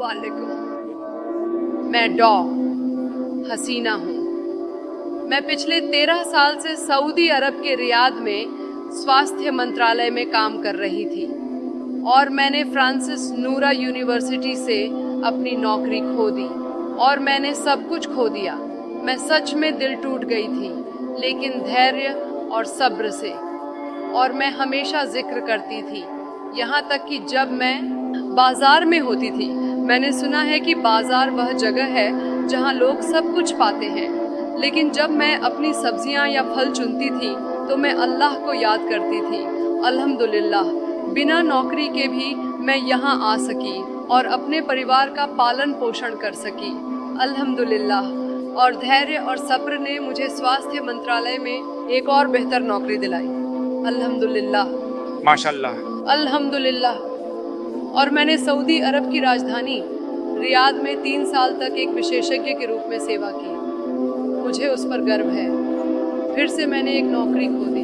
वालेकुम। मैं हसीना हूँ। मैं पिछले 13 साल से सऊदी अरब के रियाद में स्वास्थ्य मंत्रालय में काम कर रही थी और मैंने फ्रांसिस नूरा यूनिवर्सिटी से अपनी नौकरी खो दी और मैंने सब कुछ खो दिया। मैं सच में दिल टूट गई थी, लेकिन धैर्य और सब्र से। और मैं हमेशा जिक्र करती थी, यहाँ तक कि जब मैं बाजार में होती थी। मैंने सुना है कि बाजार वह जगह है जहाँ लोग सब कुछ पाते हैं, लेकिन जब मैं अपनी सब्जियाँ या फल चुनती थी तो मैं अल्लाह को याद करती थी। अल्हम्दुलिल्लाह, बिना नौकरी के भी मैं यहाँ आ सकी और अपने परिवार का पालन पोषण कर सकी। अल्हम्दुलिल्लाह। और धैर्य और सब्र ने मुझे स्वास्थ्य मंत्रालय में एक और बेहतर नौकरी दिलाई। अल्हम्दुलिल्लाह, माशाल्लाह, अल्हम्दुलिल्लाह। और मैंने सऊदी अरब की राजधानी रियाद में 3 साल तक एक विशेषज्ञ के रूप में सेवा की। मुझे उस पर गर्व है। फिर से मैंने एक नौकरी खो दी।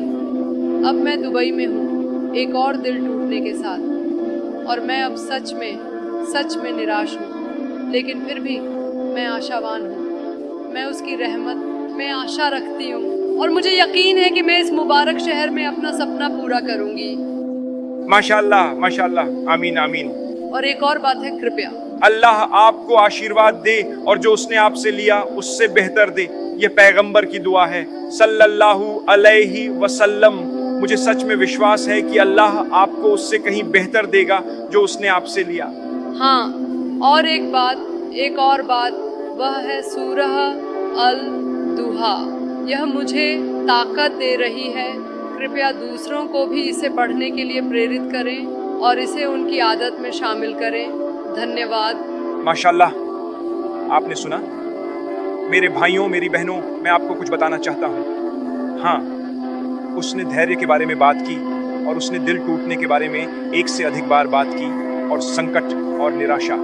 अब मैं दुबई में हूँ, एक और दिल टूटने के साथ। और मैं अब सच में निराश हूँ, लेकिन फिर भी मैं आशावान हूँ। मैं उसकी रहमत में आशा रखती हूँ और मुझे यकीन है कि मैं इस मुबारक शहर में अपना सपना पूरा करूँगी। माशाल्लाह, माशाल्लाह, आमीन आमीन। और एक और बात है, कृपया अल्लाह आपको आशीर्वाद दे और जो उसने आपसे लिया उससे बेहतर दे। ये पैगंबर की दुआ है सल्लल्लाहु अलैहि वसल्लम। मुझे सच में विश्वास है कि अल्लाह आपको उससे कहीं बेहतर देगा जो उसने आपसे लिया। हाँ, और एक और बात, वह है सूरह अल दुहा। यह मुझे ताकत दे रही है। कृपया दूसरों को भी इसे पढ़ने के लिए प्रेरित करें और इसे उनकी आदत में शामिल करें। धन्यवाद। माशाल्लाह, आपने सुना? मेरे भाइयों, मेरी बहनों, मैं आपको कुछ बताना चाहता हूँ। हाँ, उसने धैर्य के बारे में बात की और उसने दिल टूटने के बारे में एक से अधिक बार बात की, और संकट और निराशा।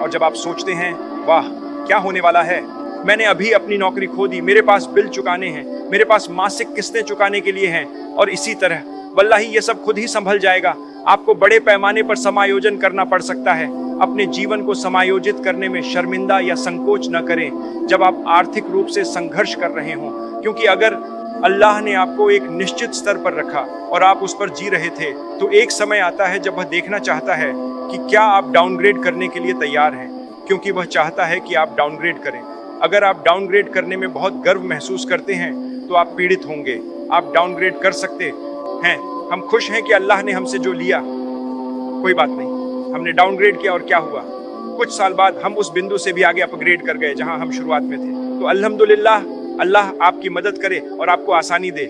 और जब आप सोचते हैं वाह क्या होने वाला है, मैंने अभी अपनी नौकरी खो दी, मेरे पास बिल चुकाने हैं, मेरे पास मासिक किस्तें चुकाने के लिए हैं, और इसी तरह वल्लाही ये सब खुद ही संभल जाएगा। आपको बड़े पैमाने पर समायोजन करना पड़ सकता है। अपने जीवन को समायोजित करने में शर्मिंदा या संकोच न करें जब आप आर्थिक रूप से संघर्ष कर रहे हों, क्योंकि अगर अल्लाह ने आपको एक निश्चित स्तर पर रखा और आप उस पर जी रहे थे, तो एक समय आता है जब वह देखना चाहता है कि क्या आप डाउनग्रेड करने के लिए तैयार हैं, क्योंकि वह चाहता है कि आप डाउनग्रेड करें। अगर आप डाउनग्रेड करने में बहुत गर्व महसूस करते हैं तो आप पीड़ित होंगे। आप डाउनग्रेड कर सकते हैं। हम खुश हैं कि अल्लाह ने हमसे जो लिया, कोई बात नहीं, हमने डाउनग्रेड किया और क्या हुआ, कुछ साल बाद हम उस बिंदु से भी आगे अपग्रेड कर गए जहां हम शुरुआत में थे। तो अल्हम्दुलिल्लाह, अल्लाह आपकी मदद करे और आपको आसानी दे।